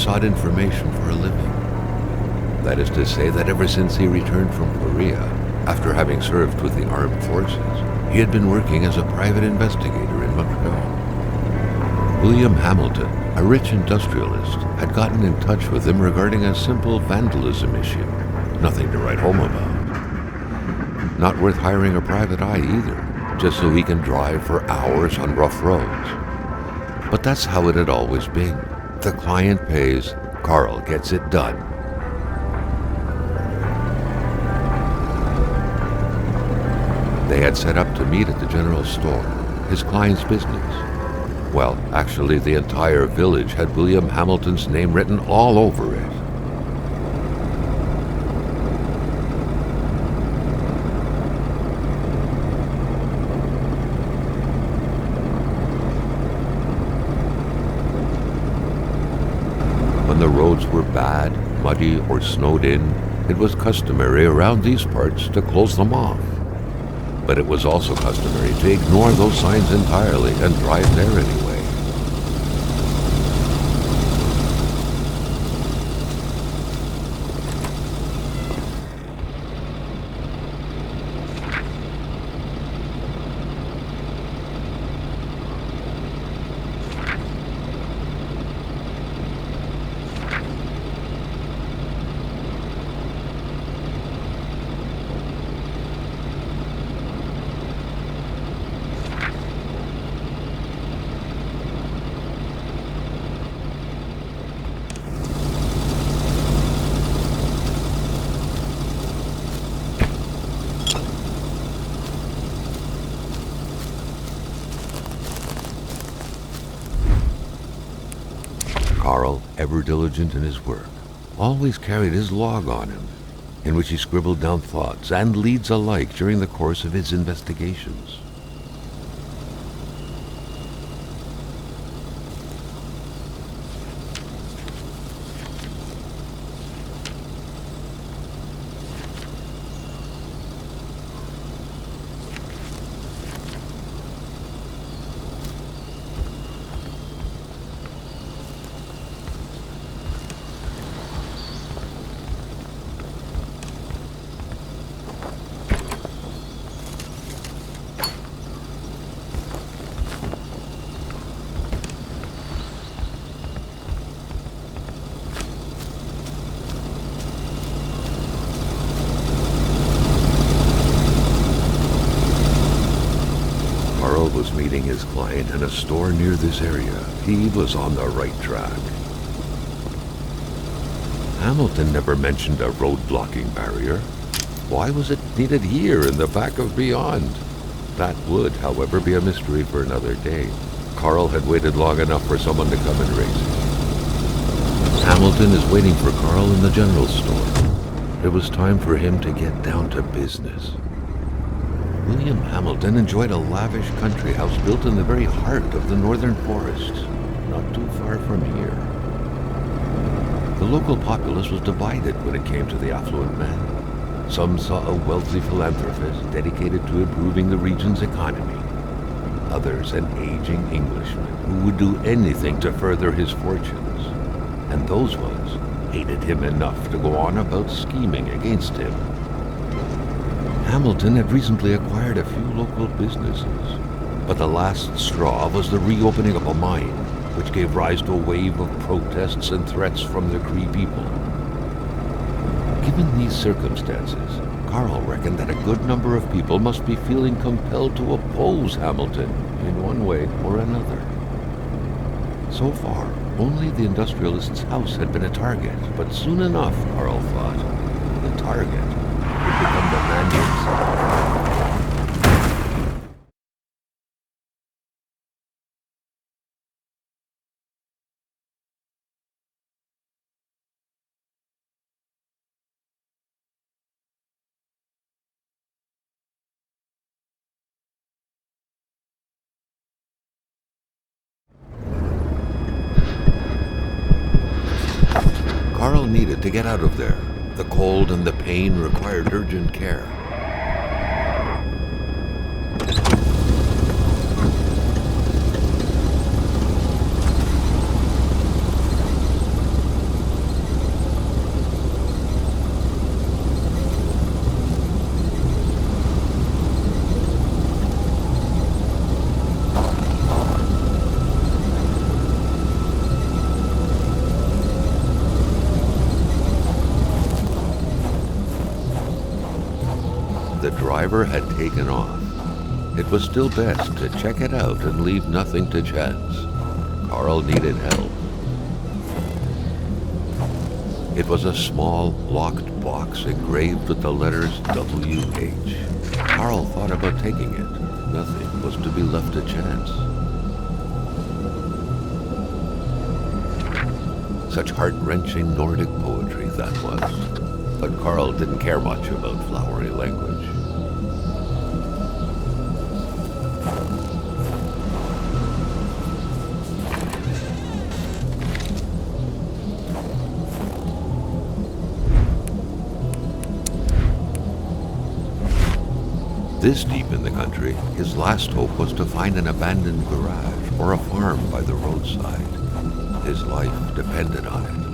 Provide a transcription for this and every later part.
sought information for a living. That is to say that ever since he returned from Korea, after having served with the armed forces, he had been working as a private investigator in Montreal. William Hamilton, a rich industrialist, had gotten in touch with him regarding a simple vandalism issue. Nothing to write home about. Not worth hiring a private eye either, just so he can drive for hours on rough roads. But that's how it had always been. The client pays, Carl gets it done. They had set up to meet at the general store, his client's business. Well, actually, the entire village had William Hamilton's name written all over it. When the roads were bad, muddy, or snowed in, it was customary around these parts to close them off. But it was also customary to ignore those signs entirely and drive there anyway. Carl, ever diligent in his work, always carried his log on him, in which he scribbled down thoughts and leads alike during the course of his investigations. Was meeting his client in a store near this area. He was on the right track. Hamilton never mentioned a road-blocking barrier. Why was it needed here in the back of Beyond? That would, however, be a mystery for another day. Carl had waited long enough for someone to come and raise it. Hamilton is waiting for Carl in the general store. It was time for him to get down to business. William Hamilton enjoyed a lavish country house built in the very heart of the northern forests, not too far from here. The local populace was divided when it came to the affluent man. Some saw a wealthy philanthropist dedicated to improving the region's economy. Others an aging Englishman who would do anything to further his fortunes. And those ones hated him enough to go on about scheming against him. Hamilton had recently acquired a few local businesses, but the last straw was the reopening of a mine, which gave rise to a wave of protests and threats from the Cree people. Given these circumstances, Carl reckoned that a good number of people must be feeling compelled to oppose Hamilton in one way or another. So far, only the industrialist's house had been a target, but soon enough, Carl thought, the target would become the man himself. Carl needed to get out of there. The cold and the pain required urgent care. driver had taken off. It was still best to check it out and leave nothing to chance. Carl needed help. It was a small, locked box engraved with the letters W.H. Carl thought about taking it. Nothing was to be left to chance. Such heart-wrenching Nordic poetry that was. But Carl didn't care much about flowery language. This deep in the country, his last hope was to find an abandoned garage or a farm by the roadside. His life depended on it.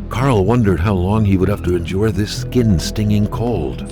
Carl wondered how long he would have to endure this skin-stinging cold.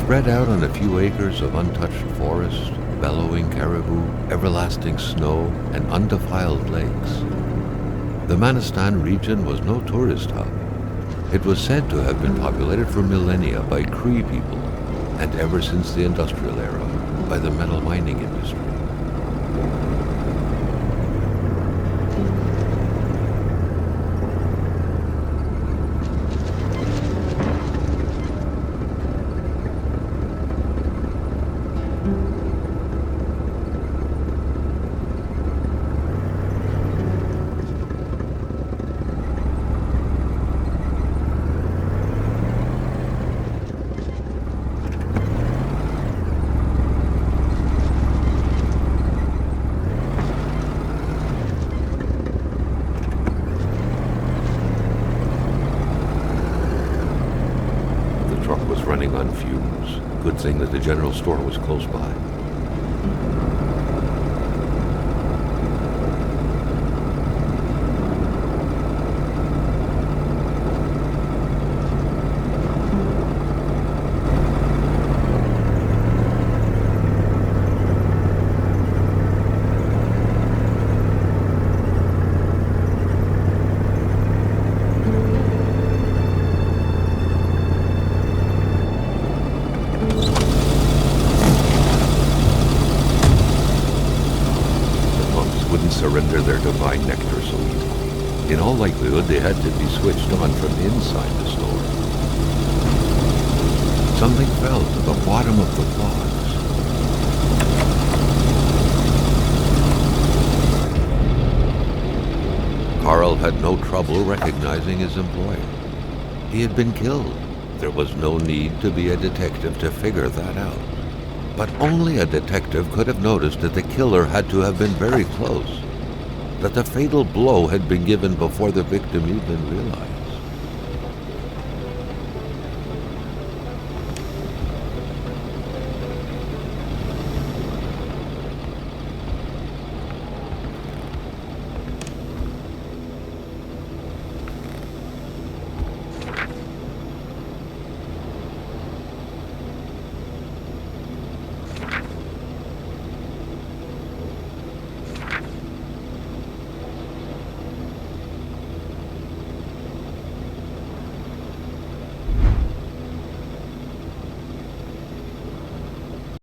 Spread out on a few acres of untouched forest, bellowing caribou, everlasting snow, and undefiled lakes. The Manistan region was no tourist hub. It was said to have been populated for millennia by Cree people, and ever since the industrial era, by the metal mining industry. Running on fumes. Good thing that the general store was close by. Surrender their divine nectar so easily. In all likelihood, they had to be switched on from inside the store. Something fell to the bottom of the box. Carl had no trouble recognizing his employer. He had been killed. There was no need to be a detective to figure that out. But only a detective could have noticed that the killer had to have been very close, that the fatal blow had been given before the victim even realized.